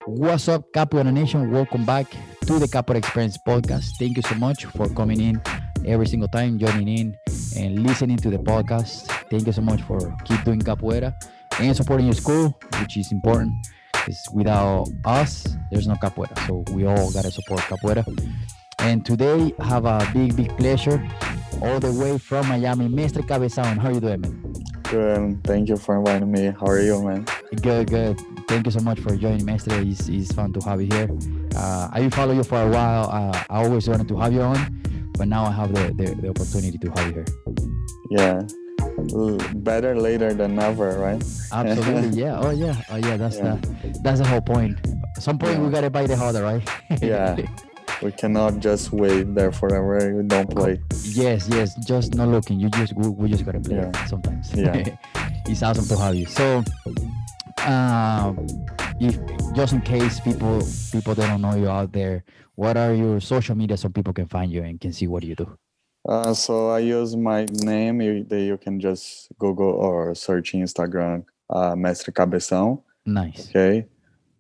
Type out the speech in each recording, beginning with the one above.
What's up, Capoeira Nation? Welcome back to the Capoeira Experience podcast. Thank you so much for coming in every single time, joining in and listening to the podcast. Thank you so much for keep doing Capoeira and supporting your school, which is important. Because without us, there's no Capoeira. So we all gotta support Capoeira. And today, I have a big pleasure all the way from Miami, Mestre Cabecao. How are you doing, man? Good. Thank you for inviting me. How are you, man? Good. Thank you so much for joining, Mestre. It's fun to have you here. I follow you for a while. I always wanted to have you on, but now I have the opportunity to have you here. Yeah. Better later than never, right? Absolutely, yeah. Oh yeah. That's the whole point. At some point we gotta buy the harder, right? Yeah. We cannot just wait there forever. We don't play. Yes. Just not looking. We just gotta play sometimes. Yeah. It's awesome to have you. So, if just in case people that don't know you out there, what are your social media so people can find you and can see what you do? So I use my name. You can just Google or search Instagram, Mestre Cabeção. Nice. Okay.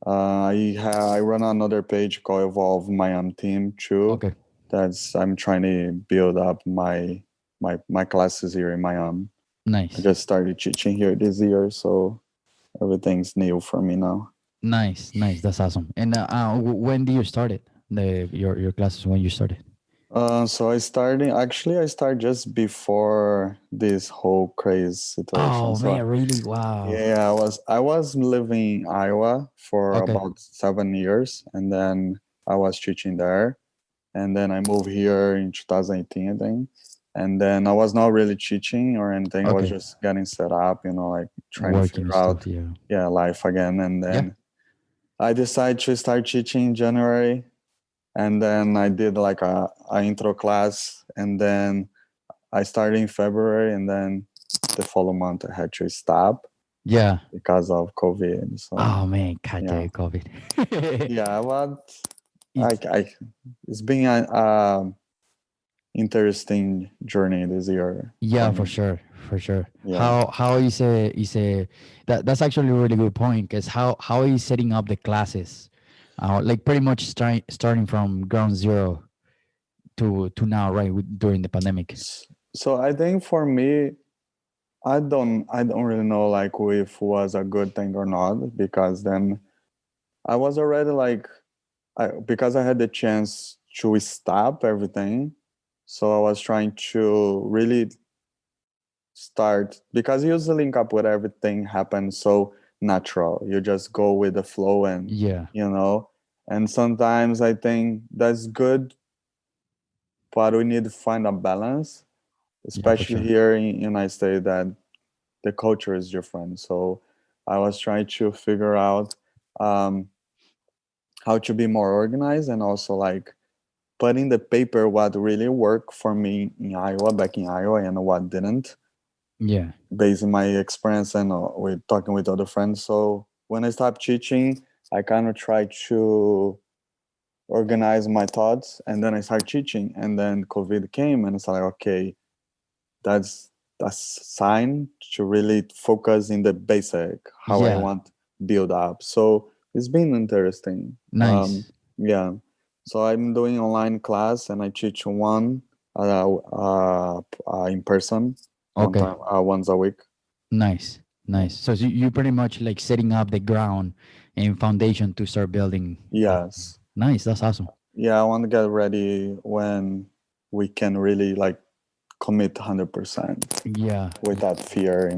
I run another page called Evolve Miami Team too. Okay. I'm trying to build up my classes here in Miami. Nice. I just started teaching here this year, so everything's new for me now. Nice. That's awesome. And when did you start it? Your classes, when you started? So I started just before this whole crazy situation. Oh So man, really? Wow. yeah, I was living in Iowa for Okay. about 7 years, and then I was teaching there, and then I moved here in 2018, I think. And then I was not really teaching or anything. I was Okay. just getting set up, like trying to Working figure stuff, out, yeah. life again. And then I decided to start teaching in January. And then I did like a intro class. And then I started in February. And then the following month I had to stop Yeah. because of COVID. So, Oh man, yeah. COVID. Yeah, but it's been an interesting journey this year. Yeah, for sure. Yeah. How is a that's actually a really good point, because how are you setting up the classes, like pretty much starting from ground zero to now, right, during the pandemic. So I think for me, I don't really know like if it was a good thing or not, because then I was already like because I had the chance to stop everything. So I was trying to really start, because usually in Capoeira everything happens so natural. You just go with the flow and Yeah. And sometimes I think that's good, but we need to find a balance, especially sure. here in United States, that the culture is different. So I was trying to figure out how to be more organized, and also like put in the paper what really worked for me back in Iowa, and what didn't, Yeah. based on my experience and with talking with other friends. So when I stopped teaching, I kind of tried to organize my thoughts, and then I started teaching, and then COVID came, and it's like, okay, that's a sign to really focus in the basic, how I want build up. So it's been interesting. Nice. Yeah. So I'm doing online class, and I teach one in person one time, once a week. Nice. So you pretty much like setting up the ground and foundation to start building. Yes. Nice. That's awesome. Yeah, I want to get ready when we can really like commit 100%. Yeah. Without fear,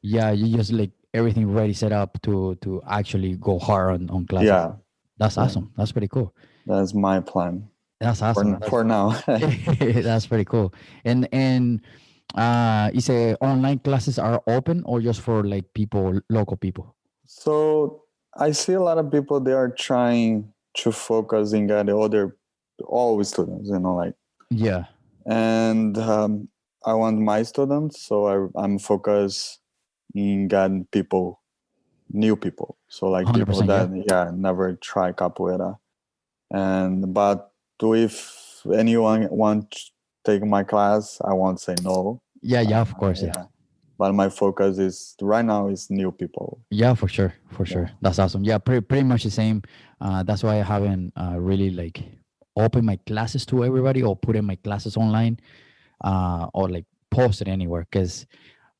Yeah, you just like everything ready set up to actually go hard on classes. Yeah. That's awesome. That's pretty cool. That's my plan. That's awesome. For now. That's pretty cool. And is it online classes are open or just for like local people? So I see a lot of people, they are trying to focus in getting all students, like. Yeah. And I want my students, so I'm focused in getting new people. So like people that never try capoeira. But if anyone want to take my class, I won't say no. Yeah, of course. Yeah. but my focus is right now is new people. Yeah, for sure, for Yeah, sure. That's awesome. Yeah, pretty much the same. That's why I haven't really like opened my classes to everybody or put in my classes online or like posted anywhere because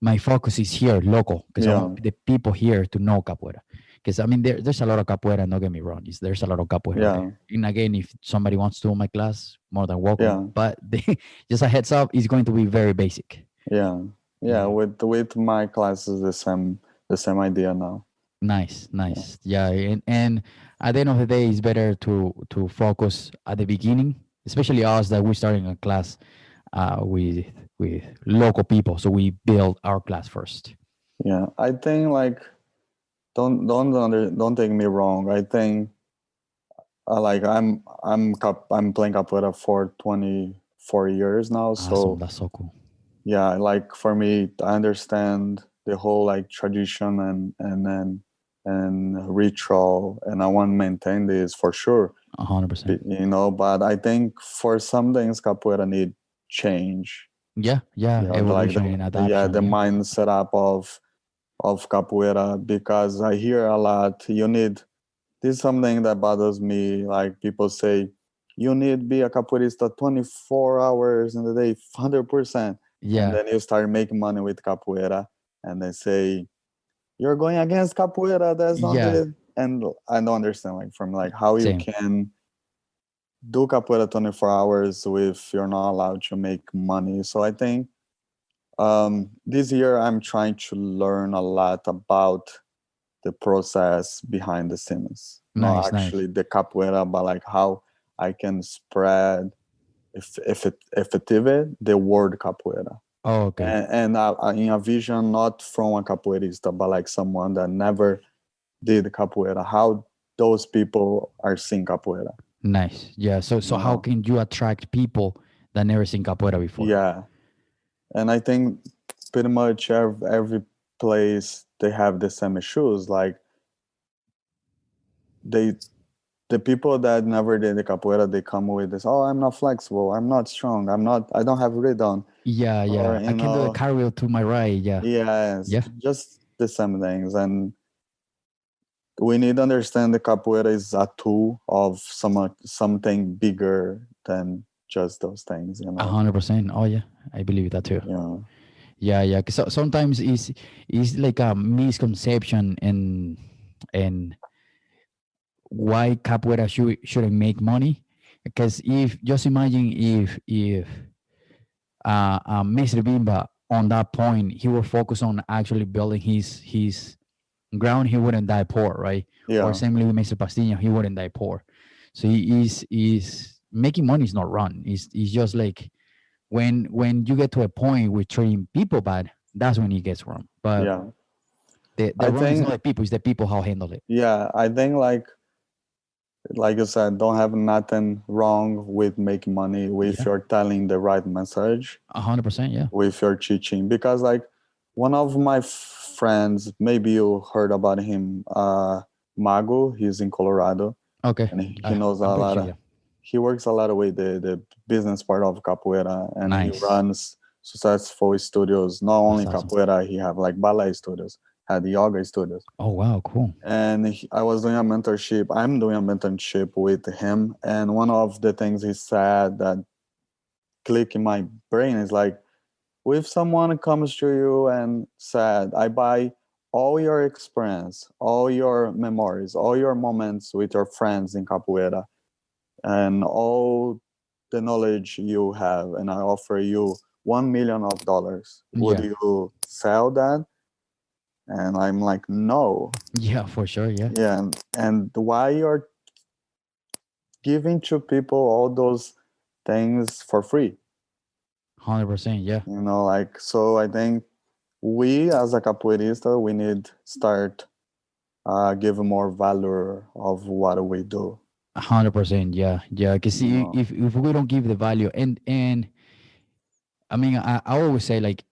my focus is here local because I yeah, want the people here to know capoeira. Because I mean, there's a lot of capoeira. Don't get me wrong. There's a lot of capoeira out there. yeah, And again, if somebody wants to do my class, more than welcome. yeah, But just a heads up, it's going to be very basic. yeah, yeah. Yeah. With my classes, the same idea now. Nice, Yeah, nice. Yeah, and at the end of the day, it's better to focus at the beginning, especially us that we're starting a class with local people. So we build our class first. yeah. I think like don't take me wrong. I think like I'm playing capoeira for 24 years now. Awesome. So That's so cool. yeah, like for me, I understand the whole like tradition and ritual, and I want to maintain this for sure. 100%. You know, but I think for some things capoeira need change. Yeah, You yeah. know, like Evolution and yeah, adoption. the Yeah. mind setup of capoeira, because I hear a lot. You need this is something that bothers me. Like people say, you need to be a capoeirista 24 hours in the day, 100%. And Yeah. then you start making money with capoeira, and they say you're going against capoeira. That's not Yeah. it. And I don't understand, like from like how you Same. can do capoeira 24 hours if you're not allowed to make money. So I think this year I'm trying to learn a lot about the process behind the scenes, not Nice, nice. actually the capoeira, but like how I can spread if it effective the word capoeira. Oh, okay. And in a vision not from a capoeirista, but like someone that never did capoeira, how those people are seeing capoeira. Nice. Yeah. So You how know? can you attract people that never seen capoeira before? Yeah, and I think pretty much every place they have the same issues. Like they the people that never did the capoeira, they come with this, oh, I'm not flexible, I'm not strong, I don't have rhythm, Yeah, or yeah. I can do the cartwheel to my right. Yeah. yes, Yeah. just the same things. And we need to understand the capoeira is a tool of something bigger than just those things, you know. 100%. Oh yeah. I believe that too. Yeah, Yeah, yeah. 'Cause sometimes it's like a misconception and why capoeira shouldn't make money. Because if just imagine if Mr. Bimba on that point he will focus on actually building his ground, he wouldn't die poor, right? Or yeah, same with Mr. Pastino, he wouldn't die poor. So he is making money is not run. It's just like when you get to a point with treating people bad, that's when it gets wrong. But yeah. the I wrong is think not the people, it's the people how handle it. yeah, I think like you said, don't have nothing wrong with making money if Yeah, you're telling the right message, 100%. Yeah. with your teaching. Because like one of my friends, maybe you heard about him, Mago, he's in Colorado, Okay. and he knows a I'm pretty lot sure. of Yeah. he works a lot with the business part of capoeira, and he Nice. runs successful studios, not only That's awesome. capoeira, he have like ballet studios, had yoga studios. Oh wow, cool. And I was doing a mentorship. I'm doing a mentorship with him, and one of the things he said that click in my brain is like, if someone comes to you and said, I buy all your experience, all your memories, all your moments with your friends in capoeira, and all the knowledge you have, and I offer you $1 million, would Yeah. you sell that? And I'm like, no. Yeah, for sure. Yeah. Yeah, and why you're giving to people all those things for free? 100%. Yeah. You know, like, so I think we as a capoeirista, we need start give more value of what we do. 100%. Yeah. Yeah. Because You know, if we don't give the value and I mean I always say like,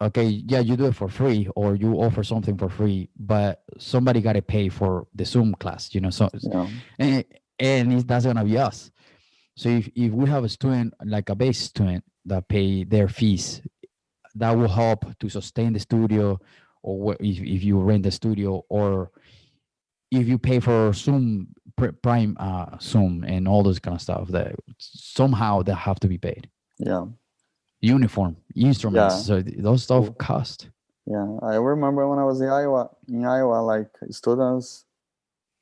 okay, yeah, you do it for free or you offer something for free, but somebody got to pay for the Zoom class, you know. So yeah, and that's gonna be us. So if we have a student like a base student that pay their fees, that will help to sustain the studio, or if you rent the studio, or if you pay for Zoom Prime, Zoom, and all those kind of stuff, that somehow they have to be paid. Yeah. Uniform, instruments, Yeah. so those stuff cost. Yeah. I remember when I was in Iowa, like students,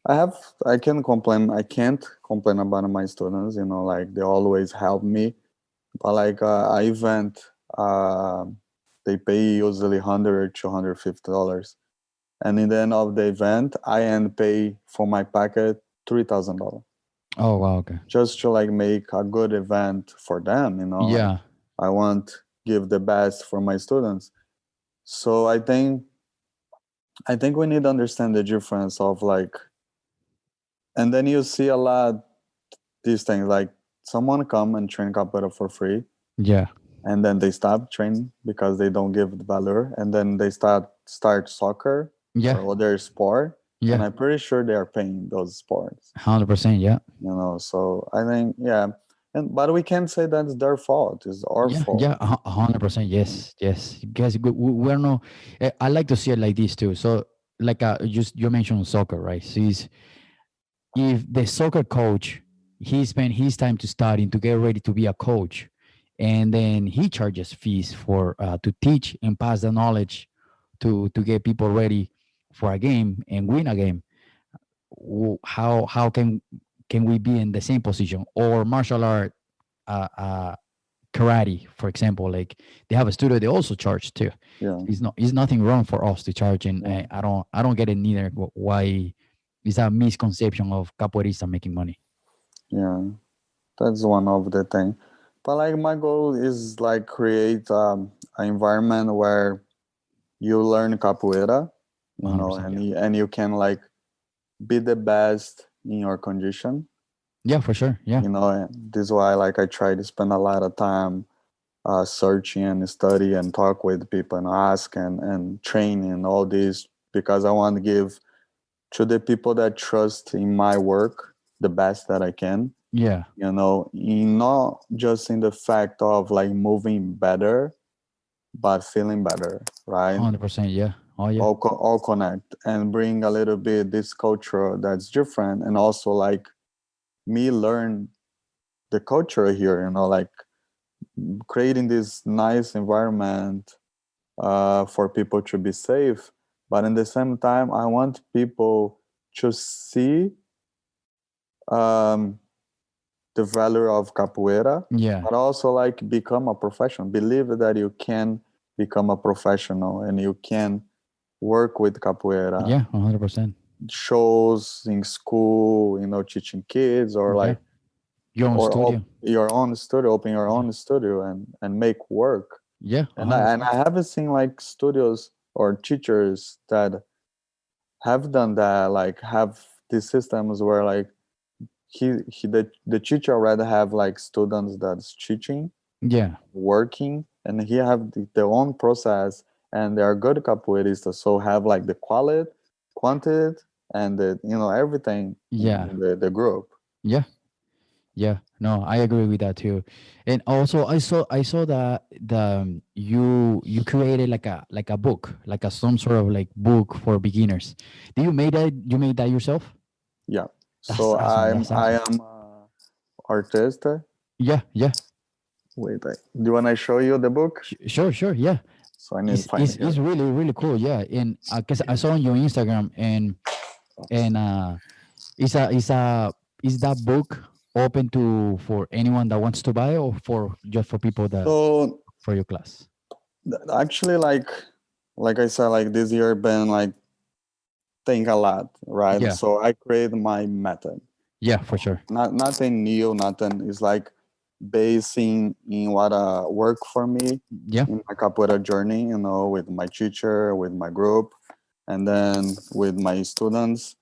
I can complain. I can't complain about my students, like they always help me. But like a event, uh, they pay usually $100 to $150. And in the end of the event, I end pay for my packet $3,000 Oh wow, okay. just to like make a good event for them. Like Yeah, I want give the best for my students. So I think we need to understand the difference of like, and then you see a lot these things like someone come and train capoeira for free, yeah, and then they stop training because they don't give the value, and then they start soccer yeah, or other sport, and yeah. I'm pretty sure they are paying those sports. 100%. Yeah, So I think, yeah, but we can't say that's their fault. It's our yeah, fault. yeah. 100%. Yes, yes. Because we're no. I like to see it like this too. So, like, just you mentioned soccer, right? So, if the soccer coach, he spent his time to studying to get ready to be a coach, and then he charges fees for to teach and pass the knowledge to get people ready for a game and win a game. How can we be in the same position? Or martial art, uh, uh, karate, for example, like they have a studio, they also charge too. Yeah, It's nothing wrong for us to charge, and yeah, I don't get it neither. Why is a misconception of capoeirista making money? yeah. That's one of the thing. But like my goal is like create an environment where you learn capoeira, 100%. and Yeah, you can like be the best in your condition. yeah, for sure. Yeah, And this is why like I try to spend a lot of time searching and study and talk with people and ask and train and all this, because I want to give to the people that trust in my work the best that I can. yeah, In not just in the fact of like moving better, but feeling better, right? 100%. Yeah. Oh yeah, All connect and bring a little bit this culture that's different, and also like me learn the culture here, like creating this nice environment for people to be safe. But in the same time, I want people to see um, the value of capoeira, yeah, but also like become a professional. Believe that you can become a professional and you can work with capoeira. yeah. 100%. Shows in school, teaching kids, or Yeah, like your own studio. your own studio, open your Yeah, own studio and make work. yeah. And I 100%. haven't seen like studios or teachers that have done that, like have these systems where like the teacher already have like students that's teaching, Yeah, working, and he have their own process, and they are good capoeiristas, so have like the quality, quantity, and the everything yeah, in the group. yeah. Yeah, no, I agree with that too. And also I saw that you created like a book, like a some sort of like book for beginners. Do you made that yourself? Yeah. That's So awesome. I'm That's I awesome. am a artist. Yeah, yeah. Wait, do you want to show you the book? Sure, sure. Yeah. So I need to It's, find it's it here. it's really really cool. Yeah. And cuz I saw on your Instagram, and is is that book open to for anyone that wants to buy, or for just for people that So for your class? actually, like I said, like this year been like think a lot, right? Yeah. So I create my method. Yeah, for sure. Nothing new, nothing. It's like basing in what worked for me Yeah. in my capoeira journey, with my teacher, with my group, and then with my students.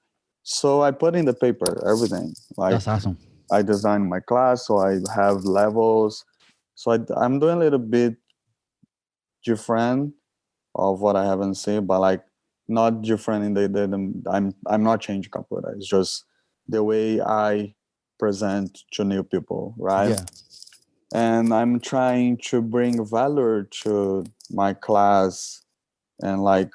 So I put in the paper everything. Like That's awesome. I designed my class, so I have levels. So I'm doing a little bit different of what I haven't seen, but like not different in I'm not changing capoeira. It's just the way I present to new people, right? Yeah. And I'm trying to bring value to my class and like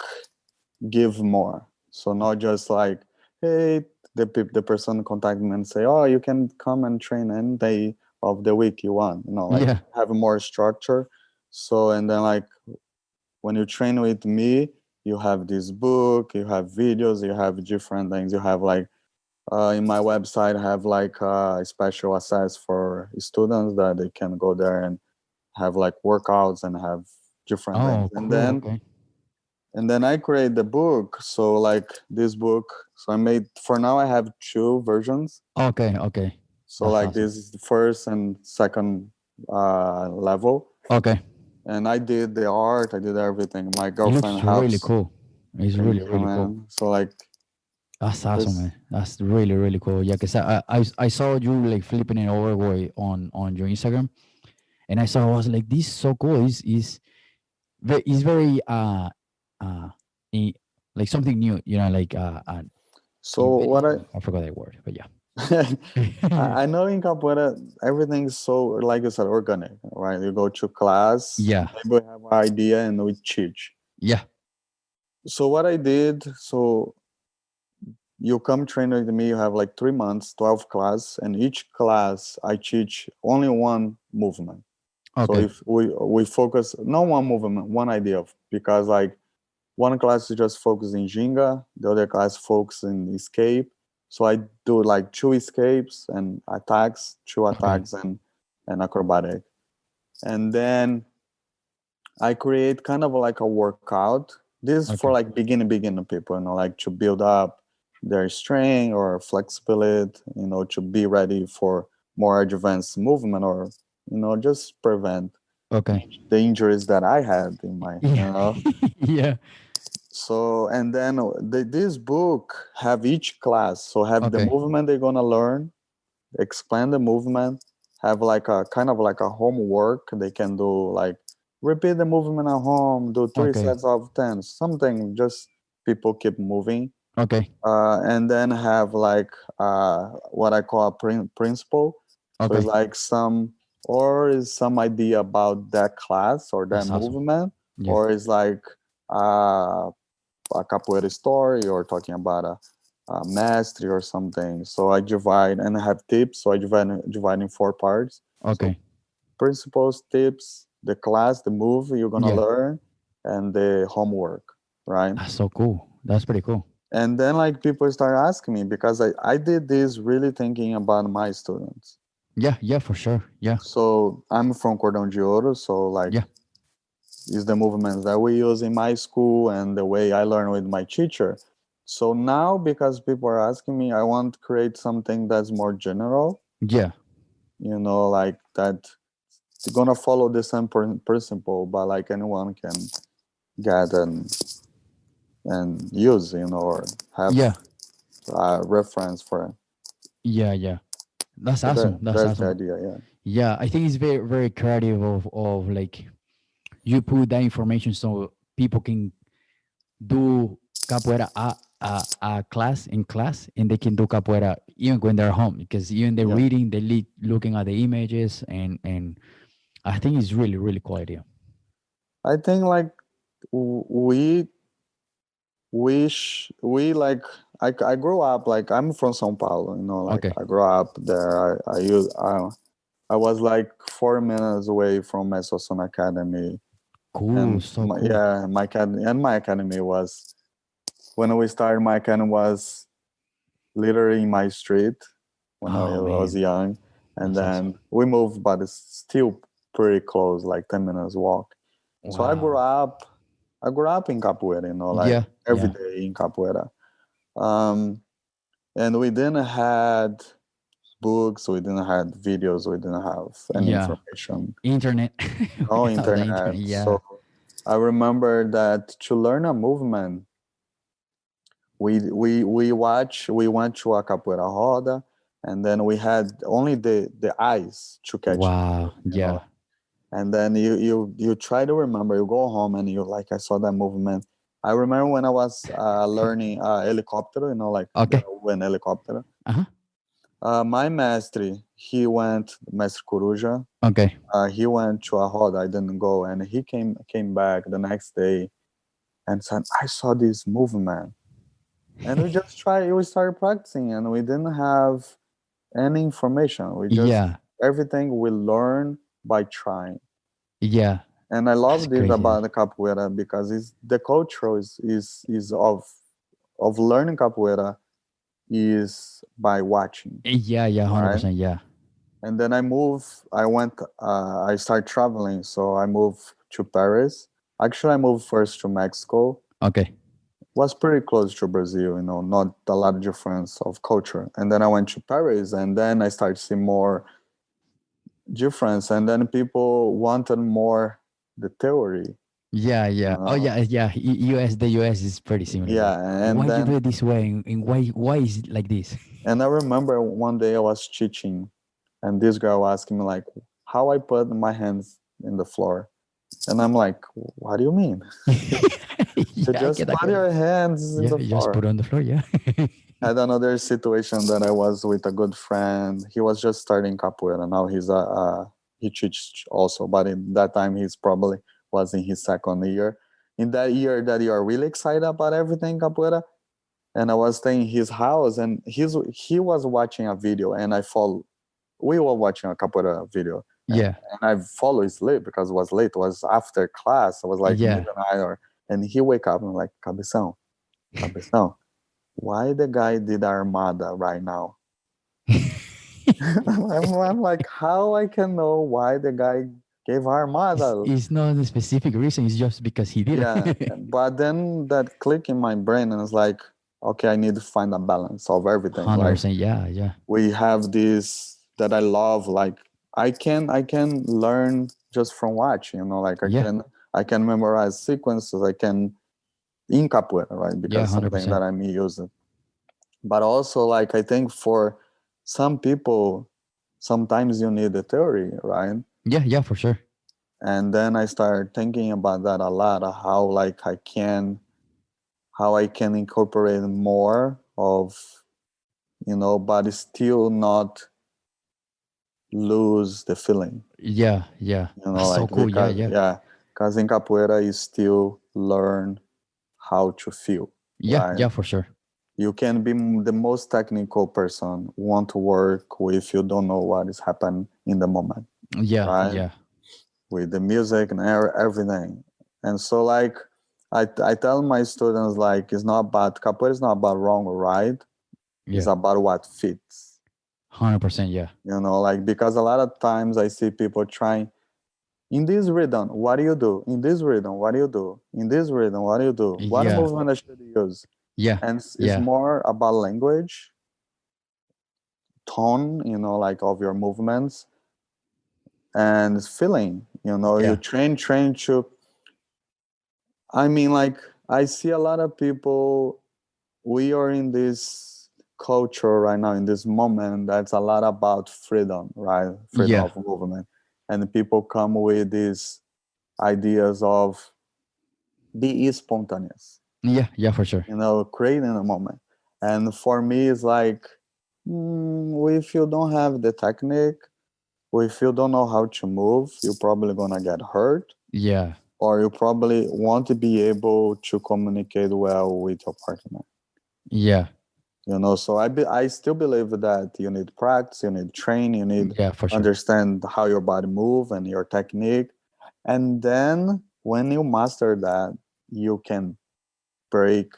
give more. So not just like, hey, the person contact me and say, oh, you can come and train any day of the week you want. Like Yeah. have more structure. So and then like when you train with me, you have this book, you have videos, you have different things. You have like in my website, I have like special access for students that they can go there and have like workouts and have different things. Oh, cool. Okay. And then I create the book. So like this book, so I made for now I have two versions. Okay. Okay. So That's like awesome. this is the first and second level. Okay. And I did the art, I did everything. My It looks girlfriend really helps. cool. It's Thank really, you, really cool. man. So like That's awesome, this, man. That's really, really cool. Yeah, because I saw you like flipping it over on your Instagram, and I was like, this is so cool. It's very uh i- like something new, like so what inventive. I forgot that word, but I yeah. know in capoeira everything's so like you said organic, right? You go to class, Yeah. maybe we have an idea and we teach. Yeah. So what I did, so you come train with me, you have like 3 months, 12 class, and each class I teach only one movement. So Okay. if we focus not one movement, one idea of because like one class is just focus in Ginga, the other class focus in escape. So I do like 2 escapes and attacks, two Okay. attacks and acrobatic. And then I create kind of like a workout. This is for Okay. like beginner people, like to build up their strength or flexibility, to be ready for more advanced movement or, just prevent Okay. the injuries that I had in my, Yeah. Yeah. So, and then this book have each class. So have the Okay. movement they're gonna learn, explain the movement, have like a kind of like a homework they can do, like repeat the movement at home, do three Okay. sets of 10, something just people keep moving. Okay. And then have like what I call a principle. So it's Okay. like some idea about that class or that That's awesome. movement, Yeah. or it's like uh, a capoeira story or talking about a mastery or something. So I divide and I have tips. So I divide in 4 parts. So Okay. principles, tips, the class, the move you're gonna Yeah. learn, and the homework, right? That's so cool. That's pretty cool. And then like people start asking me because I did this really thinking about my students. Yeah. Yeah. For sure. Yeah. So I'm from Cordão de Ouro, so like Yeah. is the movements that we use in my school and the way I learn with my teacher. So now, because people are asking me, I want to create something that's more general, Yeah. like that it's gonna follow the same principle, but like anyone can get and use, or have Yeah. a reference for it. Yeah. Yeah. That's So awesome. That's that's the awesome. idea, yeah. Yeah. I think it's very, very creative of like you put that information so people can do capoeira a class in class, and they can do capoeira even when they're home, because even they're Yeah. reading, looking at the images, and I think it's really, really cool idea. I think like we we like I grew up like I'm from São Paulo, like Okay. I grew up there. I was like 4 minutes away from Mesoson Academy, Cool. and So cool. my academy was when we started. My academy was literally in my street when I Oh was man, young, and that's awesome. then we moved, but it's still pretty close, like 10 minutes walk. So Wow. I grew up in capoeira, like Yeah. every Yeah. day in capoeira. Um, and we didn't had books, we didn't have videos, we didn't have any Yeah. information, Internet. no Without the internet. internet. Yeah. So I remember that to learn a movement, we went to a capoeira roda, and then we had only the eyes to catch the Wow. movement, Yeah. And then you try to remember. You go home and you like I saw that movement. I remember when I was learning helicopter, like the Okay. when helicopter. Uh huh. My master, he went, Mestre Coruja, Okay. he went to a roda, I didn't go, and he came back the next day and said, I saw this movement. And we started practicing, and we didn't have any information. We just, Yeah. everything we learn by trying. Yeah. And I That's love this crazy. about the capoeira because the culture is of learning capoeira is by watching, Yeah, yeah, right? 100%. Yeah. And then I started traveling, so I moved to Paris. Actually, I moved first to Mexico. Okay. Was pretty close to Brazil, not a lot of difference of culture. And then I went to Paris, and then I started to see more difference. And then people wanted more the theory, Yeah, yeah. Oh, uh, yeah, yeah. US, the US is pretty similar. yeah. Like, why And you do then it this way, and why is it like this? and I remember one day I was teaching, and this girl asked me like how I put my hands in the floor, and I'm like, what do you mean? You Yeah, just I put get it. your hands in Yeah, the you just floor. put it on the floor. Yeah. Had another situation that I was with a good friend. He was just starting capoeira. Now he teaches also, but in that time he's probably was in his second year. In that year that you are really excited about everything capoeira, and I was staying in his house, and he was watching a video, and I follow. We were watching a capoeira video, Yeah. and I follow his late because it was late. It was after class. I was like Yeah. midnight, and he wake up and I'm like, Cabeção, Cabeção, why the guy did Armada right now? I'm like, how I can know why the guy gave Armada? It's not a specific reason. It's just because he did Yeah, it. but then that click in my brain, and it's like, okay, I need to find a balance of everything. Like 100%. Yeah, yeah, we have this that I love. Like I can learn just from watching. Like yeah, I can memorize sequences. I can in capoeira, right? yeah. Because Hundred something that percent. I'm using. But also, like I think for some people, sometimes you need the theory, right? Yeah, yeah, for sure. And then I started thinking about that a lot, how like I can incorporate more of, but still not lose the feeling, Yeah, yeah. That's so like cool. Yeah, because yeah, yeah, because in capoeira you still learn how to feel, yeah, right? yeah, for sure. You can be the most technical person, want to work with, you don't know what is happening in the moment, Yeah, right? yeah, With the music and everything. And so like I tell my students like it's not about capoeira is not about wrong or right. It's yeah. about what fits. 100%. Yeah, Like because a lot of times I see people trying in this rhythm, what do you do? In this rhythm, what do you do? In this rhythm, what do you do? What yeah, movement I should use? yeah, And it's yeah, more about language, tone, like of your movements and feeling. You yeah, train to. I mean, like I see a lot of people. We are in this culture right now, in this moment, that's a lot about freedom, right? Freedom yeah, of movement, and people come with these ideas of be spontaneous, yeah, yeah, for sure. creating a moment. And for me, it's like, if you don't have the technique, or if you don't know how to move, you're probably gonna get hurt, Yeah, or you probably won't be able to communicate well with your partner. yeah, So I still believe that you need practice, you need train, you need yeah, for sure. understand how your body move and your technique. And then when you master that, you can break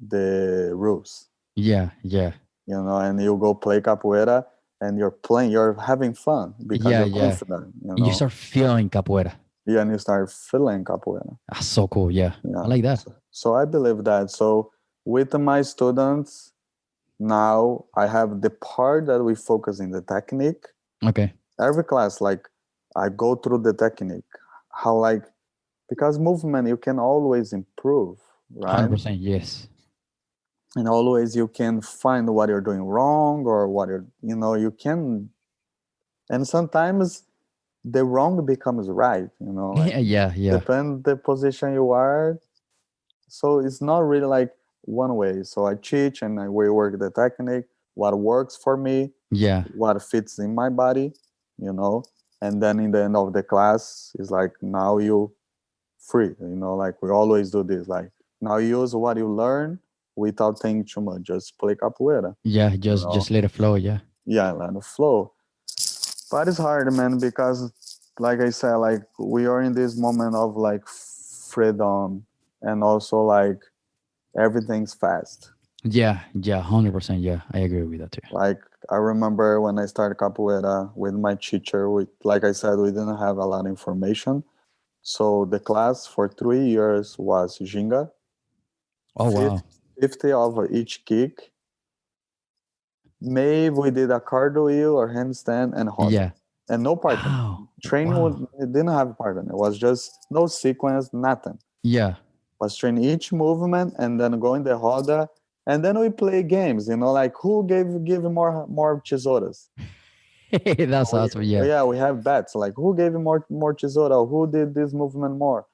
the rules, Yeah, yeah, and you go play capoeira and you're having fun because yeah, you're yeah. confident, You start feeling capoeira. yeah, and you start feeling capoeira. That's so cool. Yeah, I Yeah. like that. So I believe that. So with my students, now I have the part that we focus in the technique. Okay. Every class, like I go through the technique, how like because movement you can always improve, right? 100%. Yes. And always you can find what you're doing wrong or what you can, and sometimes the wrong becomes right, like Yeah, yeah, yeah. depend the position you are. So it's not really like one way. So I teach and we work the technique, what works for me, Yeah. what fits in my body, you know. And then in the end of the class, it's like now you free, you know, like we always do this. Like now use what you learn without thinking too much. Just play capoeira, Yeah. you Just know. let it flow. Yeah. Yeah, let it flow. But it's hard, man, because like I said, like we are in this moment of like freedom and also like everything's fast. Yeah. Yeah. 100%. Yeah. I agree with that too. Like I remember when I started capoeira with my teacher, we like I said, we didn't have a lot of information. So the class for 3 years was Ginga, Oh 50, wow. 50 of each kick. Maybe we did a cartwheel or handstand and roda. Yeah. And no partner. Wow. Training Wow. it didn't have a partner. It was just no sequence, nothing. Yeah. Was training each movement and then going the roda. And then we play games, you know, like who give more tesouras. That's awesome. Yeah. Yeah, we have bets like who gave more tesoura, who did this movement more.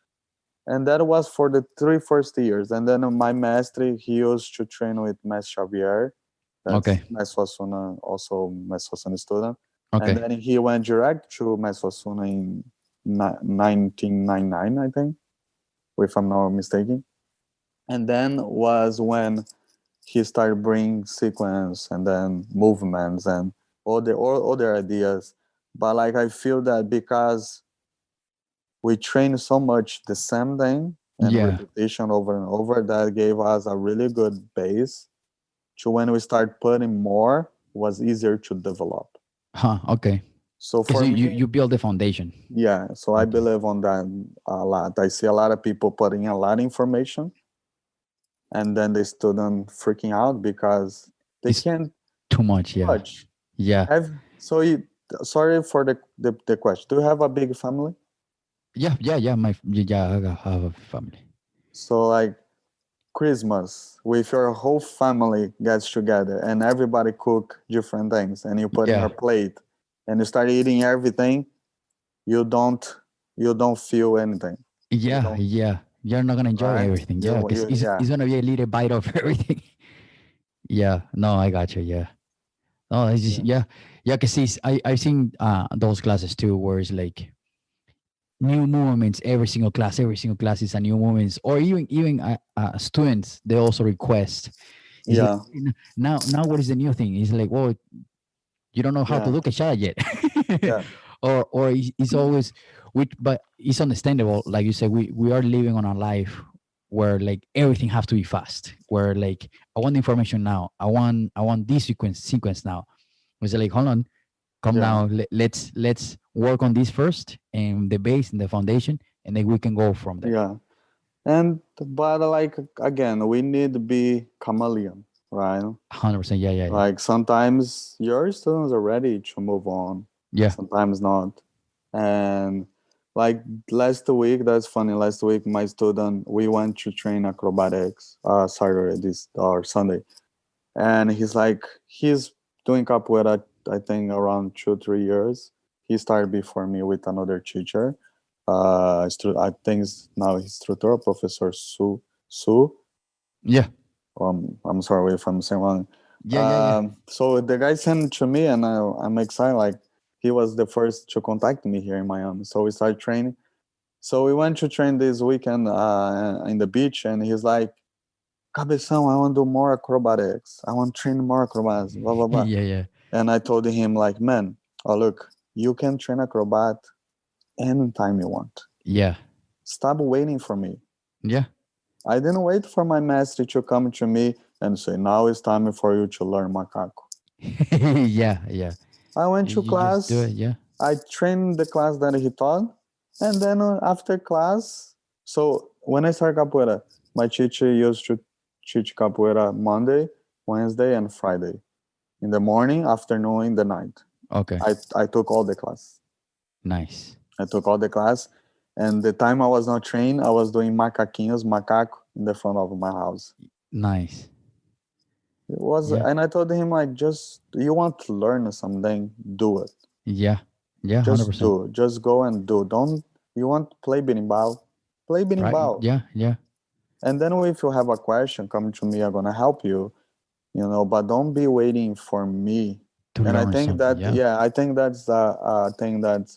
And that was for the 3 first years. And then my master, he used to train with Master Xavier. That's Okay. Master Suasuna, also Master Suasuna student. And Okay. then he went direct to Master Suasuna in 1999, I think, if I'm not mistaken. And then was when he started bringing sequence and then movements and all other ideas. But like I feel that because we trained so much the same thing and Yeah. repetition over and over, that gave us a really good base to when we start putting more was easier to develop. Huh. Okay. So Because for me, you build the foundation. yeah, so I Okay. believe on that a lot. I see a lot of people putting a lot of information and then the student freaking out because they It's can't too much. Yeah. touch. Yeah. Have so you sorry for the question. Do you have a big family? Yeah. Yeah. Yeah. Yeah. I have a family. So like Christmas with your whole family gets together and everybody cook different things and you put in your Yeah. plate and you start eating everything, you don't you don't feel anything. You Yeah. don't, Yeah. You're not gonna enjoy right? everything. Yeah. Because Yeah. it's gonna be a little bite of everything. Yeah. No, I got you. Yeah. No, it's just, Yeah. yeah. Yeah. Because I've seen those classes too, where it's like new movements every single class is a new movements, or even students they also request. It's like Yeah. now what is the new thing? It's like, well, you don't know how to Yeah. look a shot yet. Yeah. Or it's always, which, but it's understandable, like you said, we are living on a life where like everything has to be fast, where like I want the information now, I want this sequence now. It's like, hold on, come Yeah. down, let's work on this first and the base and the foundation, and then we can go from there. Yeah. And but like again, we need to be chameleon, right? 100%. Yeah, yeah, yeah. Like sometimes your students are ready to move on, Yeah. sometimes not. And like last week, that's funny. Last week, my student, we went to train acrobatics, Saturday this or Sunday, and he's doing capoeira. I think around 2 3 years. He started before me with another teacher. I think now he's instructor, Professor Su. Yeah. I'm sorry if I'm saying wrong. Yeah, yeah, yeah. So the guy sent it to me, and I'm excited. Like he was the first to contact me here in Miami. So we started training. So we went to train this weekend in the beach, and he's like, "Cabecao, I want to do more acrobatics. I want to train more acrobatics." Blah blah blah. Yeah, yeah. And I told him like, "Man, oh look, you can train acrobat anytime you want. Yeah. Stop waiting for me." Yeah. I didn't wait for my master to come to me and say, "Now it's time for you to learn macaco." Yeah, yeah. I went to You just do it. class, Yeah. I trained the class that he taught, and then after class, so when I started capoeira, my teacher used to teach capoeira Monday, Wednesday, and Friday. In the morning, afternoon, in the night. Okay. I took all the class. Nice. I took all the class, and the time I was not trained, I was doing macaco in the front of my house. Nice. It was, Yeah. and I told him like, just you want to learn something, do it. Yeah. Yeah. Just 100%. do it. Just go and do. Don't you want to play berimbau? Play Right. berimbau. Yeah. Yeah. And then if you have a question, come to me. I'm gonna help you. but don't be waiting for me. To And I learn think something. that, Yeah. yeah, I think that's the thing that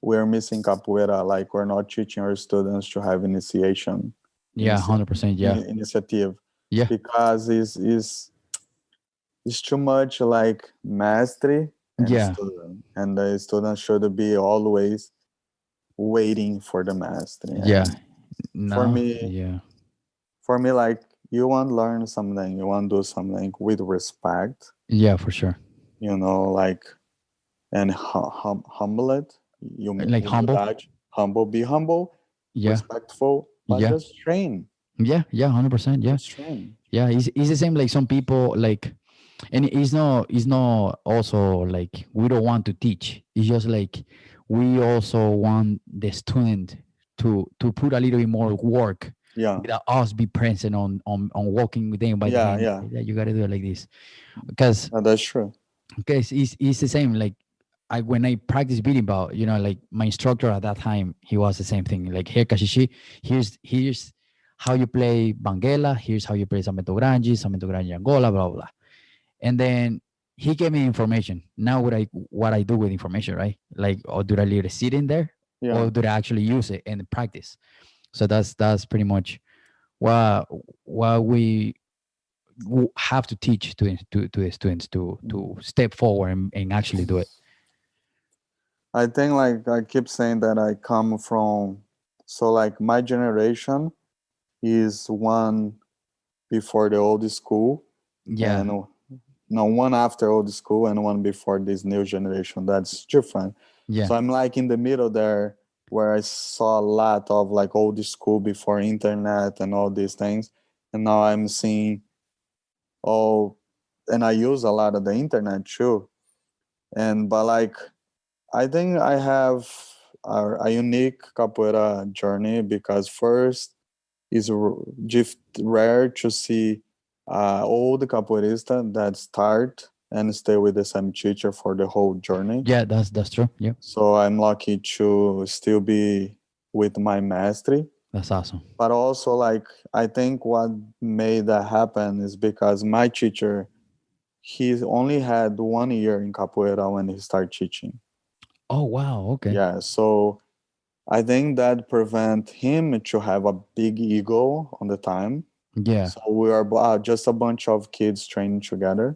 we're missing capoeira. Like we're not teaching our students to have initiation, Yeah. initia- 100%. Yeah. initiative, Yeah. because it's too much like mastery and Yeah. student, and the student should be always waiting for the mastery. Yeah. And for No. me, Yeah. like you want to learn something, you want to do something with respect, Yeah, for sure. like and humble it. Like humble. Humildade, humble, be humble, Yeah. respectful, but Yeah. just train, Yeah. Yeah. 100%. Yeah. just train. Yeah. It's the same. Like some people like, and it's not also like we don't want to teach. It's just like we also want the student to put a little bit more work Yeah, without us be present on walking with them by the yeah, hand. yeah. Yeah, you gotta do it like this because That's true. it's the same. Like when I practice beating ball, like my instructor at that time, he was the same thing. Like, here, Kashishi, here's how you play Banguela. Here's how you play Samento Grande, Angola, blah blah blah. And then he gave me information. Now what I do with information, right? Like, or do I leave it sit in there, Yeah. or do I actually use it and practice? So that's pretty much what we have to teach to the students to step forward and actually do it. I think like I keep saying that I come from, so like my generation is one before the old school, Yeah, and no, one after old school and one before this new generation. That's different. yeah, So I'm like in the middle there, where I saw a lot of like old school before internet and all these things, and now I'm seeing all, and I use a lot of the internet too. And but like I think I have a unique capoeira journey, because first is just rare to see old capoeirista that start and stay with the same teacher for the whole journey. yeah. That's true. Yeah, So I'm lucky to still be with my mastery. that's awesome. But also, like, I think what made that happen is because my teacher, he only had 1 year in capoeira when he started teaching. Oh wow. Okay. Yeah, so I think that prevent him to have a big ego on the time. Yeah, So we are just a bunch of kids training together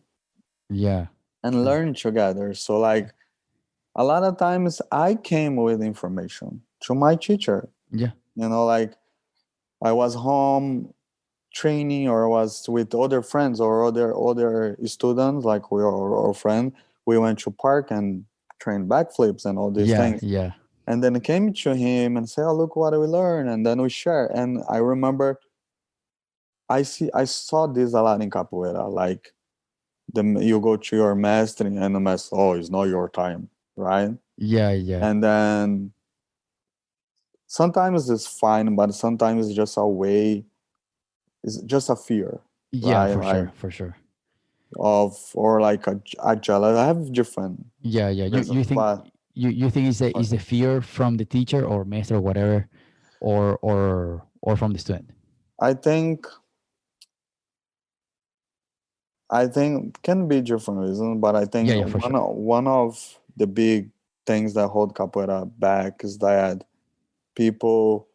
yeah, and learning together. So like a lot of times I came with information to my teacher. yeah, Like I was home training, or was with other friends or other students, like we are our friend. We went to park and trained backflips and all these yeah, things. yeah, And then I came to him and say, "Oh, look what we learned," and then we share. And I remember I saw this a lot in capoeira. Like you go to your master and the master, oh, it's not your time, right? yeah, yeah, And then sometimes it's fine, but sometimes it's just a way, it's just a fear, yeah. right? For Like sure, for sure. or like a jealous. I have different Yeah, yeah. You reasons, think but you think is the fear from the teacher or master or whatever, or from the student? I think can be different reasons, but I Yeah, think yeah, for sure. one of the big things that hold capoeira back is that people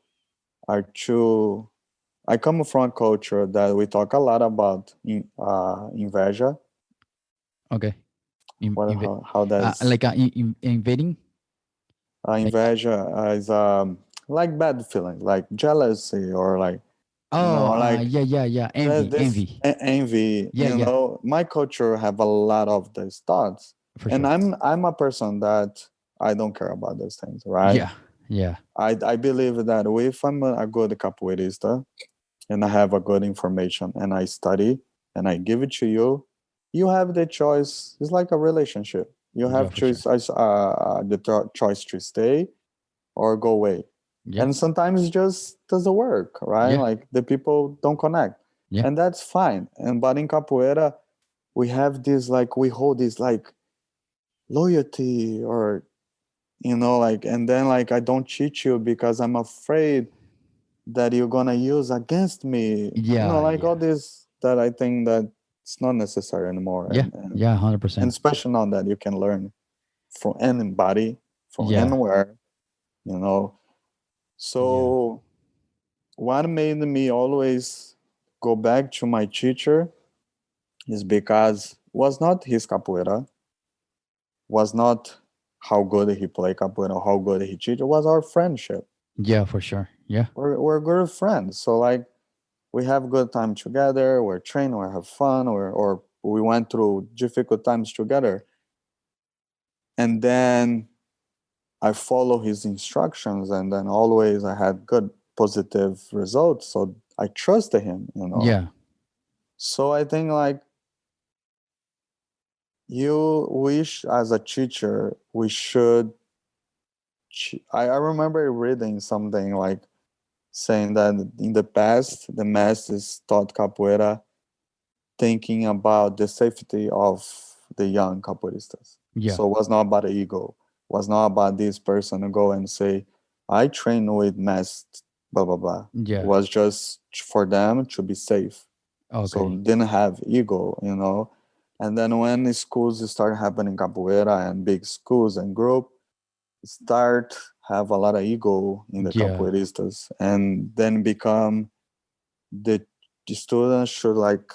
are too. I come from a culture that we talk a lot about inveja. Okay. How that's Like invading. Like, inveja is like bad feeling, like jealousy, or like oh, like yeah, yeah, yeah. there's Envy, this envy. envy. Yeah, yeah, My culture have a lot of these thoughts, for and sure. I'm a person that I don't care about those things, right? Yeah, yeah, I believe that if I'm a good capoeirista and I have a good information and I study and I give it to you, you have the choice. It's like a relationship. You yeah, have for sure. choice, choice to stay or go away. Yeah, And sometimes it just doesn't work, right? yeah, Like the people don't connect, yeah, and that's fine. And but in capoeira, we have this, like, we hold this like loyalty, or like, and then like I don't cheat you because I'm afraid that you're gonna use against me. yeah, Like all yeah, this, that I think that it's not necessary anymore, Yeah. Yeah. Hundred and percent. especially now that you can learn from anybody, from Yeah. anywhere, you know. Yeah. So what made me always go back to my teacher is because was not his capoeira, was not how good he played capoeira, how good he teach. It was our friendship. Yeah. For sure. Yeah. We're good friends. So like we have good time together. We're trained. We have fun. Or we went through difficult times together. And then I follow his instructions, and then always I had good positive results. So I trusted him. Yeah. So I think like you wish as a teacher we should. I remember reading something like saying that in the past the masters taught capoeira thinking about the safety of the young capoeiristas. Yeah. So it was not about the ego. It was not about this person to go and say, I train with masked blah blah blah. It Yeah. was just for them to be safe. So Okay. didn't have ego. And then when the schools start happening capoeira and big schools and group start have a lot of ego in the Yeah. capoeiristas and then become the, the students should like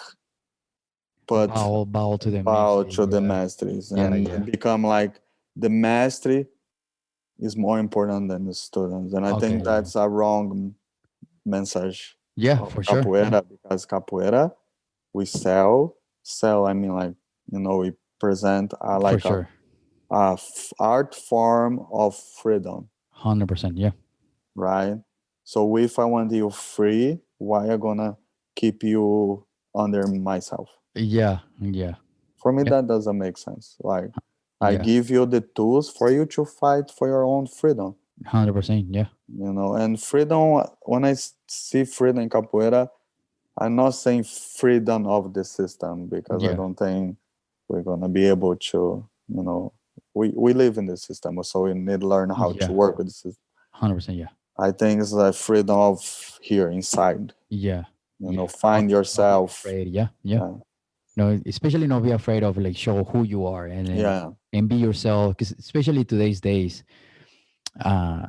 put Bow to the bow mastery. to the Yeah. masteries Yeah. and Yeah. become like the mastery is more important than the students. And I Okay. think Yeah. that's a wrong message Yeah. of For sure. Yeah. capoeira because capoeira we sell. I mean, like we present For like sure. art form of freedom, 100%. Yeah. right? So if I want you free, why I gonna keep you under myself? Yeah. Yeah. For me, Yeah. that doesn't make sense. Like, I Yeah. give you the tools for you to fight for your own freedom, 100%. Yeah. and freedom, when I see freedom in capoeira, I'm not saying freedom of the system because I Yeah. don't think we're going to be able to, we live in the system, so we need to learn how to Yeah. work with the system. 100%. Yeah. I think it's the freedom of here inside, Yeah. Yeah. find Not be yourself. afraid. Yeah. Yeah. Yeah. No, especially not be afraid of like show who you are Yeah. and be yourself. Because especially today's days, uh,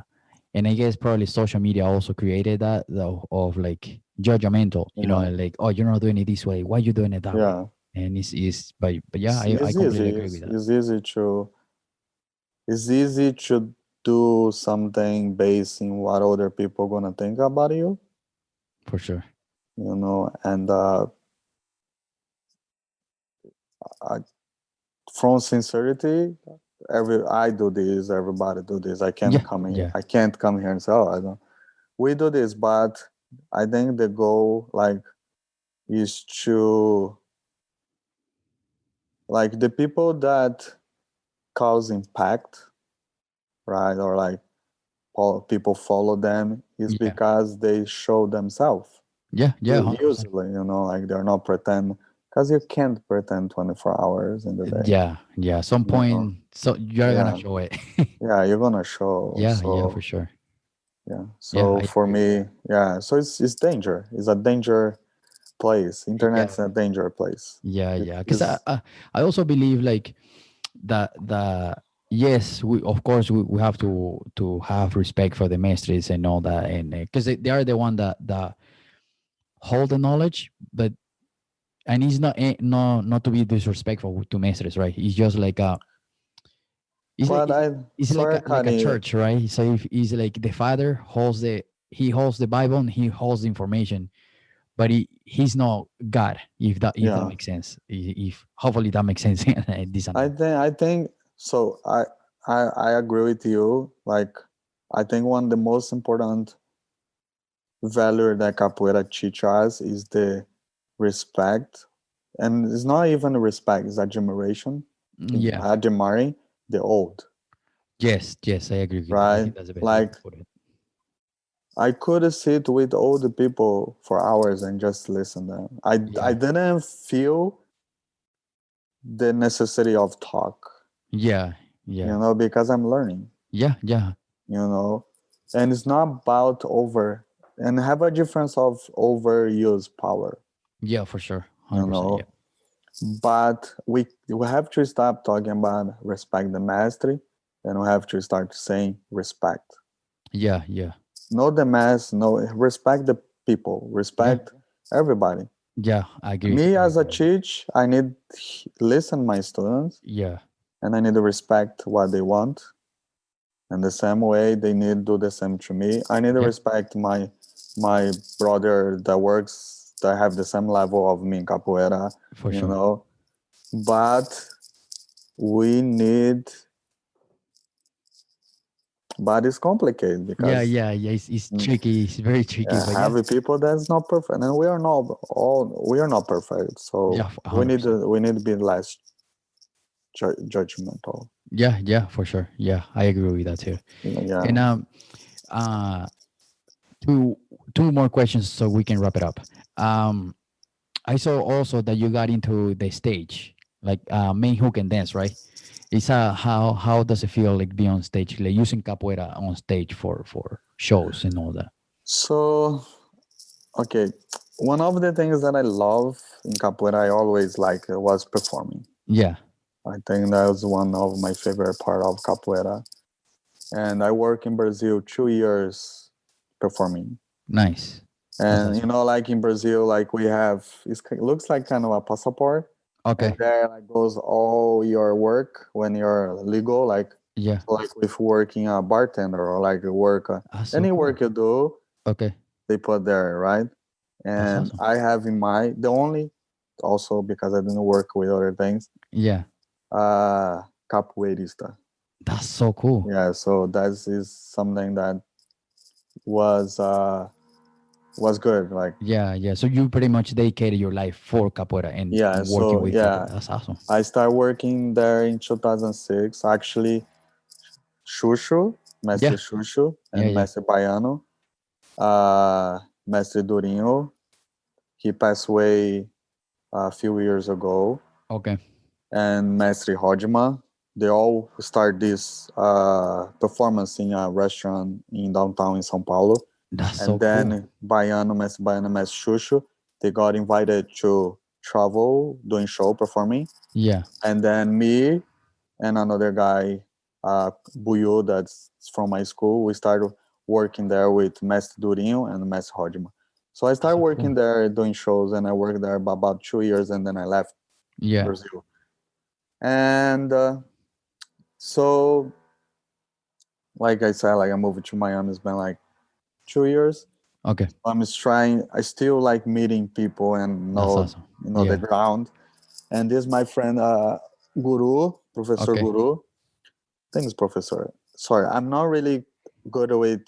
and I guess probably social media also created that though of like judgmental. Yeah. Like, oh, you're not doing it this way. Why you doing it that way? Yeah. And but yeah, I It's completely easy. agree with that. It's easy to do something based in what other people gonna think about you, For sure. and I, from sincerity, I do this, everybody do this. Yeah. Yeah. I can't come here and say, oh, I don't. We do this, but I think the goal like is to like the people that cause impact, right? Or like people follow them is Yeah. because they show themselves. Yeah. Yeah. 100%. Usually, like they're not pretend because you can't pretend 24 hours in the day. Yeah. Yeah. Some You know, point, so you're gonna yeah, show it. yeah, you're gonna show. Yeah. Yeah. For So sure. yeah, Yeah. so I for agree with me, yeah, so it's danger. It's a danger place. that. Yeah. Internet's a danger place. Yeah. It Yeah. Because is. I also believe like the yes, we of course we have to have respect for the maestries and all that, and because they are the one that hold the knowledge, but and it's not not to be disrespectful to maestries, right? It's just like it's like But it's sorry, like a Kani. church, right? So if he's like the father holds he holds the Bible and he holds the information, but he's not God. If that Yeah, makes sense, if hopefully that makes sense. This and that. I think so. I agree with you. Like, I think one of the most important value that capoeira teach us is the respect, and it's not even respect; it's admiration, Yeah. admiring the old, Yes. Yes. I agree with that. I right? think that's the best way Like to put it. I could sit with old people for hours and just listen to them. I Yeah. didn't feel the necessity of talk, Yeah. Yeah. because I'm learning, Yeah. Yeah. you know, and it's not about over and have a difference of overuse power, Yeah. For sure. you 100%. Yeah. know. But we have to stop talking about respect the mastery, and we have to start saying respect. Yeah, yeah, Know the mass, no respect the people, yeah, respect everybody. yeah. I agree. Me I as a agree. teach, I need listen my students, Yeah, and I need to respect what they want. And the same way they need to do the same to me. I need to yeah, respect my brother that works that have the same level of me in capoeira, for you sure. know. But we need, but it's complicated Yeah, because yeah, yeah. It's tricky. It's very tricky, but yeah, have people that's not perfect, and we are not perfect. yeah, So 100%. we need to be less judgmental. Yeah, yeah, for sure. Yeah, I agree with that too. Yeah. And uh, two two more questions so we can wrap it up. Um, I saw also that you got into the stage, like main hook and dance, right? It's how does it feel like being on stage, like using capoeira on stage for shows and all that? So okay, one of the things that I love in capoeira, I always like was performing. Yeah, I think that was one of my favorite part of capoeira. And I work in Brazil 2 years performing. nice. That's And awesome. like in Brazil, like we have, it looks like kind of a passport, and Okay. there like goes all your work when you're legal, like Yeah, so like with working a bartender or like work that's so any cool. work you do, Okay, they put there, right? that's And awesome. I have in my the only also because I didn't work with other things, Yeah, capoeirista. that's so cool. Yeah, so that is something that was uh was good. Like Yeah, yeah. So you pretty much dedicated your life for capoeira yeah, and working so with capoeira. yeah, That's awesome. I started working there in 2006. Actually, Xuxu, Mestre Yeah, Xuxu, yeah, and yeah. Mestre Baiano, Mestre Durinho. He passed away a few years ago, Okay, and Mestre Hodgman. They all start this performance in a restaurant in downtown in São Paulo. that's so And cool. then Baiano, Mestre Xuxu, they got invited to travel doing show performing. Yeah, And then me and another guy, Buyo, that's from my school, we started working there with Mestre Durinho and Mestre Hodgman. So I that's started so working cool. there doing shows, and I worked there about 2 years, and then I left Yeah. Brazil. And so, like I said, like I moved to Miami. It's been like 2 years. Okay, I'm just trying. I still like meeting people and that's awesome. know the Yeah. ground. And this is my friend Guru, Professor Okay. Guru. Thanks, Professor. Sorry, I'm not really good with.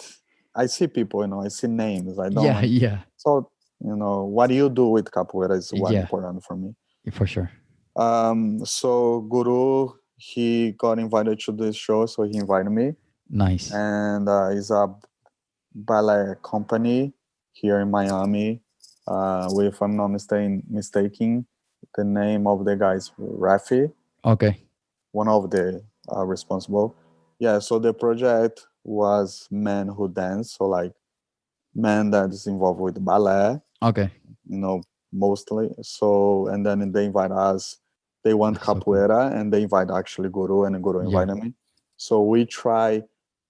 I see people, I see names. I don't Yeah, like. yeah, So what do you do with capoeira is what yeah, important for me. for sure. So Guru, he got invited to this show, so he invited me, Nice. and it's a ballet company here in Miami. If I'm not mistaken, the name of the guy is Rafi, Okay. one of the responsible. Yeah, so the project was men who dance, so like men that is involved with ballet, Okay. you know, mostly. So and then they invite us. They want That's so cool. capoeira, and they invite actually Guru, and Guru Yeah. invited me. So we try.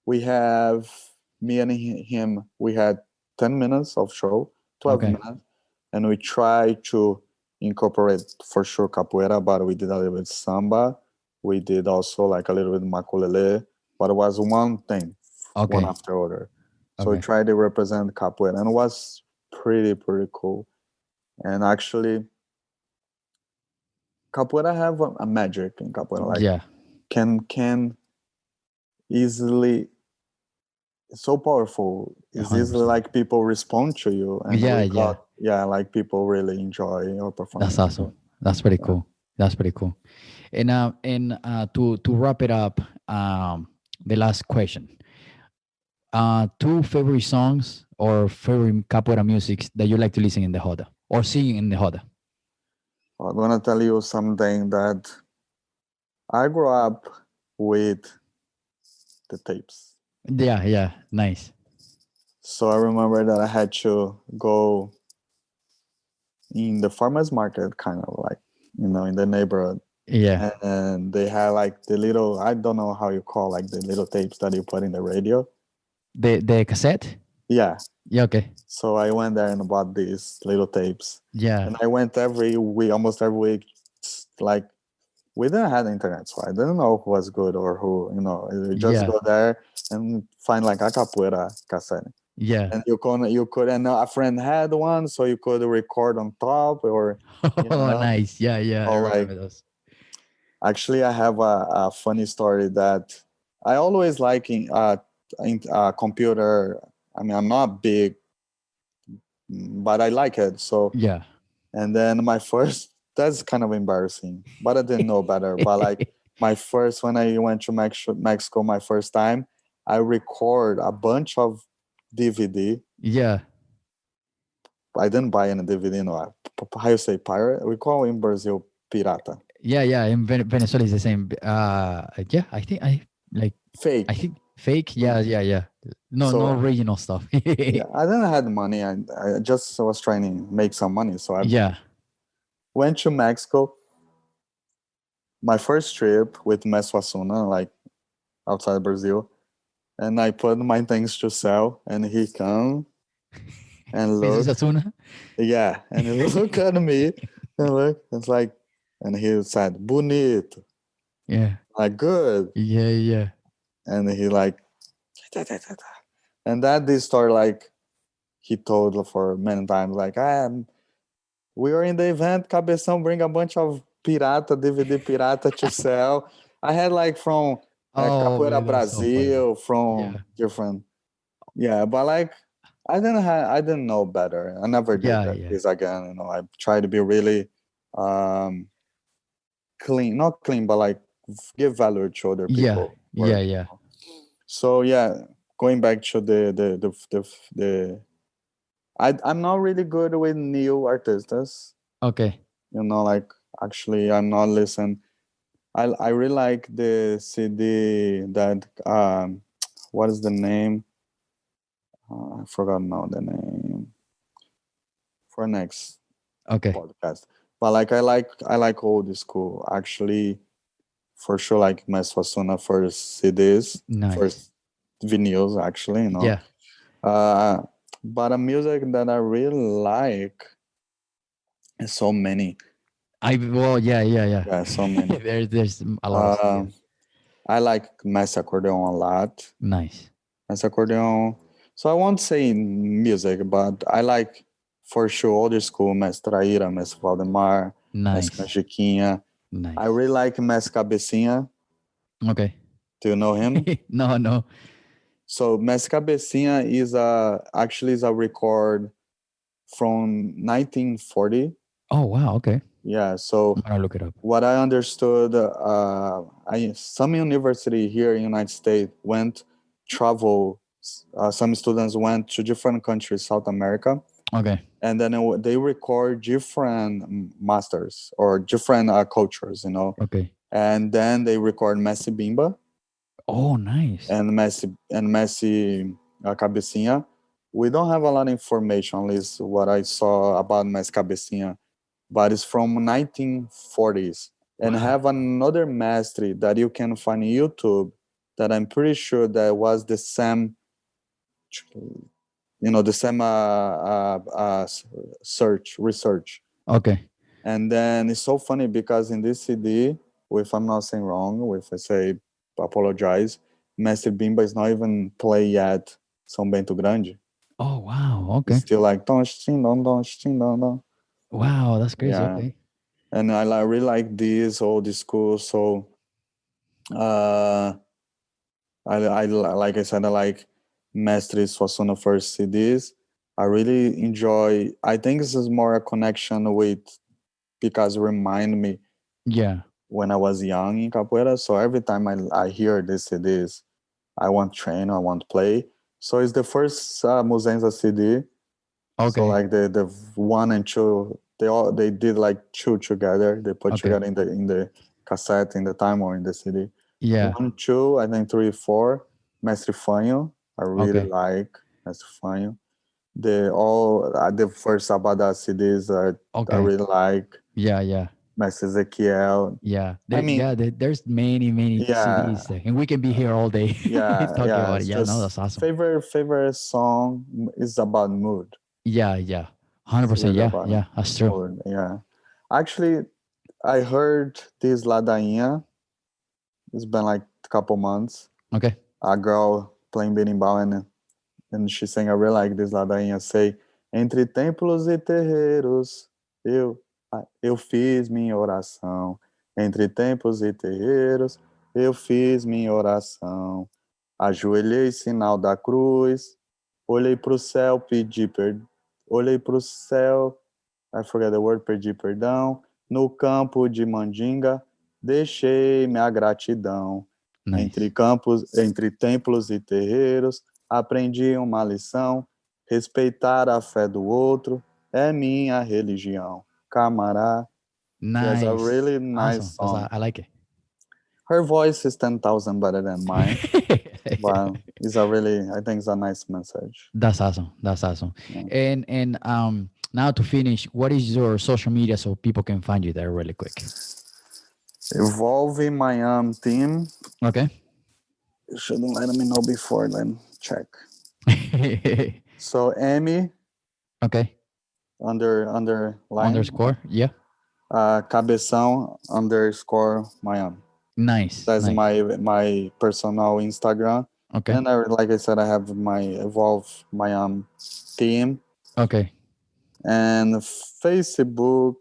We have me and him. We had 10 minutes of show, 12 Okay. minutes, and we try to incorporate for sure capoeira, but we did a little bit samba. We did also like a little bit makulele, but it was one thing, one Okay. after other. So we Okay. tried to represent capoeira, and it was pretty cool. And actually, capoeira have a magic in capoeira, like Yeah. can easily it's so powerful. It's easily 100%. like people respond to you, and Yeah. we Yeah. got like people really enjoy your That's performance. awesome. That's pretty Yeah. cool. That's pretty cool. And to wrap it up, the last question. Two favorite songs or favorite capoeira music that you like to listen in the Hoda or sing in the Hoda. I'm gonna tell you something that I grew up with the tapes. Yeah. Yeah. Nice. So I remember that I had to go in the farmers market, kind of like. in the neighborhood. Yeah. And they had like the little, I don't know how you call like the little tapes that you put in the radio. The cassette. Yeah. Yeah. Okay. So I went there and bought these little tapes. Yeah. And I went every week, almost every week. Like, we didn't have internet, so I didn't know who was good or who, you just Yeah. go there and find like a capoeira cassette. Yeah. And you could, and a friend had one, so you could record on top, or, Oh, nice. Yeah. Yeah. I or like, remember those. actually, I have a funny story that I always like in computer. I mean, I'm not big, but I like it. So, Yeah. and then my first, that's kind of embarrassing, but I didn't know better. But like my first, when I went to Mexico my first time, I record a bunch of DVD. Yeah. I didn't buy any DVD, how you say pirate? We call in Brazil pirata. Yeah. Yeah. In Venezuela is the same. Yeah. I think I Fake. think fake. Yeah. Yeah. Yeah. No. No So original stuff. yeah, I didn't have money. I just was trying to make some money. So I Yeah. went to Mexico. My first trip with Messuasuna, like outside Brazil, and I put my things to sell, and he come and Mrs. look, Asuna. yeah, and he look at me and look, it's like, and he said, "Bonito," Yeah. like good, Yeah. Yeah. and he like, and that this story like he told for many times, like, we were in the event, Cabeção bring a bunch of pirata, DVD pirata to sell. I had like from Oh Capoeira man, that's so funny. Brazil, Yeah. from different, yeah, but like I didn't know better. I never did Yeah. Yeah. this again. I try to be really um, clean, not clean, but like give value to other Yeah. people. Yeah. Yeah. So yeah, going back to the I'm not really good with new artists. Okay. Like actually I'm not listen. I really like the CD that what is the name? I forgot now the name for next Okay. podcast. But like I like old school actually for sure, like Mesfasuna first CDs, Nice. first vinyls actually, Yeah. Uh but a music that I really like is so many. Well, yeah. Yeah. Yeah. Yeah, so many. There's a lot of stuff. Uh Yeah. I like Mass Accordion a lot. Nice. Mass Accordion. So I won't say music, but I like for sure older school, Mestre Traíra, Mestre Valdemar, Mestre Nice. Canjiquinha. I Nice. really like Mestre Cabecinha. Okay. Do you know him? No. No. So Mestre Cabecinha actually is a record from 1940. Oh wow. Okay. Yeah. So I'm gonna look it up. what I understood, some university here in the United States travel. Some students went to different countries, South America, Okay. and then they record different masters or different cultures, Okay. and then they record Messi Bimba Oh, nice. and Messi Cabecinha. We don't have a lot of information, at least what I saw about Messi Cabecinha, but it's from 1940s, and Wow. have another mastery that you can find on YouTube that I'm pretty sure that was the same, the same research. Okay. And then it's so funny because in this CD, if I'm not saying wrong, if I say apologize, Mestre Bimba is not even play yet São Bento Grande. Oh wow. It's Okay. still like don don don don don. Wow, that's crazy. Yeah. Okay. And I really like this old school. So I like I said, I like Mestres Suassuna first CDs. I really enjoy. I think this is more a connection with, because it remind me Yeah. when I was young in capoeira. So every time I hear these CDs, I want to train, I want to play. So it's the first Muzenza CD. So Okay. like the one and two, they did like two together. They put Okay. together in the cassette, in the time, or in the CD. Yeah. 1, 2, I think 3, 4. Mestre Fanho, I really Okay. like Mestre Fanho. The first Abada CDs I Okay. really like. Yeah. Yeah. Mestre Ezequiel. Yeah, I mean, there's many yeah, CDs, and we can be here all day talking yeah. about it. It's Yeah, no, just that's awesome. favorite song is about mood. Yeah, It's 100%. really Yeah, about yeah, that's true. mood. Yeah. Actually, I heard this Ladainha. It's been like a couple months. Okay, A girl playing berimbau and she sang. I really like this Ladainha. Say, entre templos e terreiros, eu fiz minha oração. Entre templos e terreiros, eu fiz minha oração. Ajoelhei, sinal da cruz. Olhei para o céu, pedi perdão. Olhei para o céu, I forget the word, pedi perdão. No campo de Mandinga, deixei minha gratidão. Entre nice, campos, entre templos e terreiros, aprendi uma lição. Respeitar a fé do outro é minha religião. Camará. Yes, a nice, really nice awesome. song. I like it. Her voice is 10,000 better than mine, but it's a really, I think it's a nice message. That's awesome. That's awesome. Yeah. And now to finish, what is your social media so people can find you there really quick? Evolve Miami team. Okay. You shouldn't let me know before, then check. So Amy Okay. underline Underscore. Yeah. Cabeção underscore Miami. Nice. That's Nice. my personal Instagram. Okay. And like I said, I have my Evolve Miami team. Okay. And Facebook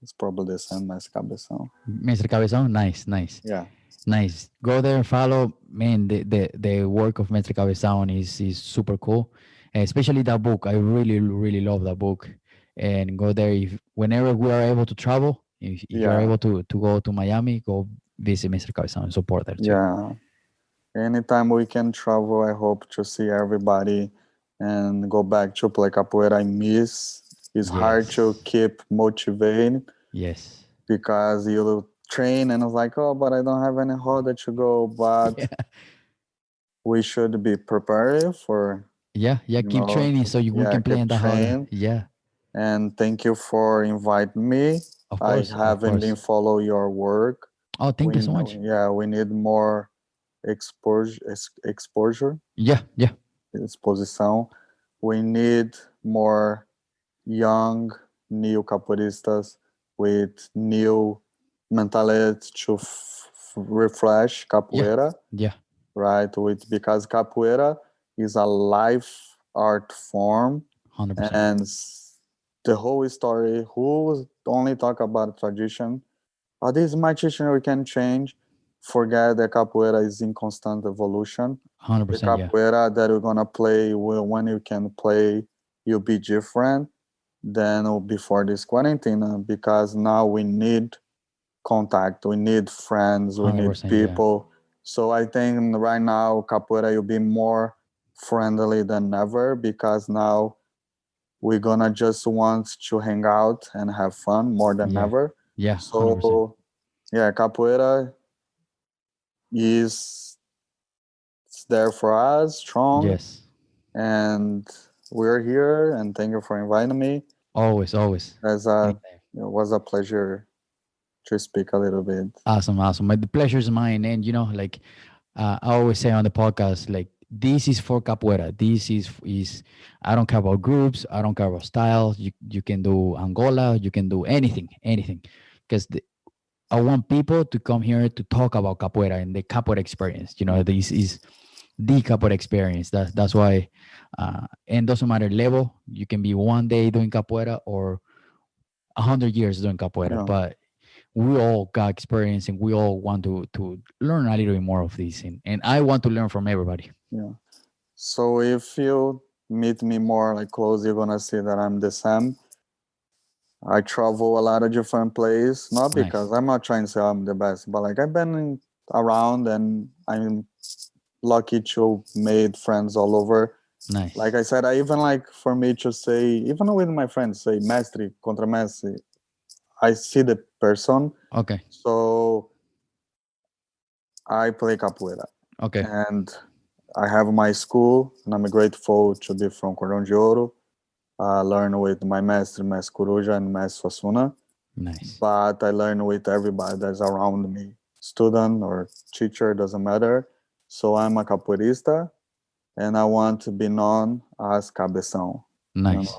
is probably the same as Cabeção. Mr. Cabezon. Nice. Nice. Yeah. Nice. Go there and follow. Man, the work of Mr. Cabezon is super cool. Especially that book. I really love that book. And go there if whenever we are able to travel. If you are Yeah. able to go to Miami, go visit Mr. Cabezon and support there too. Yeah. Anytime we can travel, I hope to see everybody and go back to play capoeira. I miss. It's hard to Yes. keep motivated Yes. because you train and it's like, oh, but I don't have any roda to go. But Yeah. we should be prepared for, Yeah. Keep training so we can play keep in the harder. train. Yeah. And thank you for inviting me. Of I course. haven't been follow your work. Oh, thank you so much. Yeah, we need more exposure, Yeah. exposição. We need more young new capoeiristas with new mentality to refresh capoeira, Yeah. right? Because capoeira is a life art form, 100%. and the whole story. Who only talk about tradition? Oh, this is my tradition. We can change. Forget that capoeira is in constant evolution. 100%. The capoeira that you're gonna play, when you can play, you'll be different than before this quarantine, because now we need contact, we need friends, we need 100%, people. So I think right now capoeira will be more friendly than ever, because now we're gonna just want to hang out and have fun more than ever. Yeah. 100%. So yeah, capoeira is there for us, strong. Yes. And we're here, and thank you for inviting me. Always. It was a pleasure to speak a little bit. Awesome. The pleasure is mine. And I always say on the podcast, like, this is for capoeira. This is I don't care about groups. I don't care about styles. You can do Angola. You can do anything. Because I want people to come here to talk about capoeira and the capoeira experience. This is the capoeira experience. That's why, and doesn't matter level. You can be one day doing capoeira or 100 years doing capoeira, but we all got experience and we all want to learn a little bit more of this. And I want to learn from everybody. Yeah. So if you meet me more like close, you're gonna see that I'm the same. I travel a lot of different places, not because I'm not trying to say I'm the best, but like I've been around and I'm lucky to made friends all over. Nice. Like I said, I even like for me to say, even with my friends, say mestre contra mestre, I see the person. Okay. So I play capoeira. Okay. And I have my school, and I'm grateful to be from Cordão de Ouro. Learn with my mestre Coruja and Mestre Suassuna. Nice. but I learn with everybody that's around me, student or teacher, doesn't matter. So I'm a capoeirista, and I want to be known as Cabeção. Nice.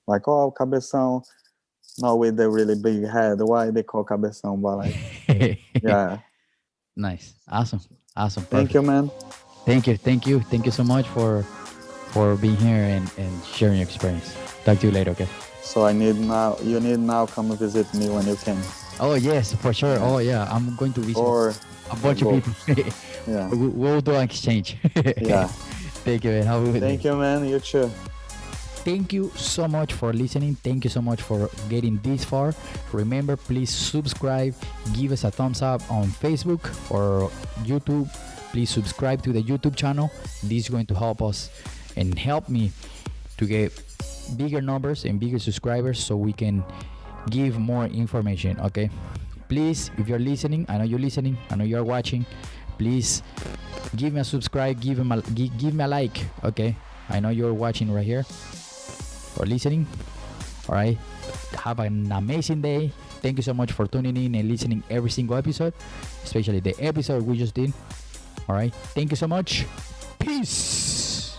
Like, oh, Cabeção, not with the really big head. Why they call Cabeção? But like, yeah. Nice. Awesome. Awesome. Thank Perfect. you, man. Thank you. Thank you. Thank you so much for being here and sharing your experience. Talk to you later, okay? So you need now come visit me when you can. Oh yes, for sure. Oh yeah, I'm going to visit Or a bunch of go. people. Yeah. We'll do an exchange. Yeah. Thank you, man. Have a good Thank day. you, man. You too. Thank you so much for listening. Thank you so much for getting this far. Remember, please subscribe, give us a thumbs up on Facebook or YouTube. Please subscribe to the YouTube channel. This is going to help us and help me to get bigger numbers and bigger subscribers so we can give more information. Okay, please, if you're listening, I know you're listening, I know you're watching, please give me a subscribe, give me a like. Okay, I know you're watching right here or listening. All right, have an amazing day. Thank you so much for tuning in and listening every single episode, especially the episode we just did. All right, thank you so much. Peace.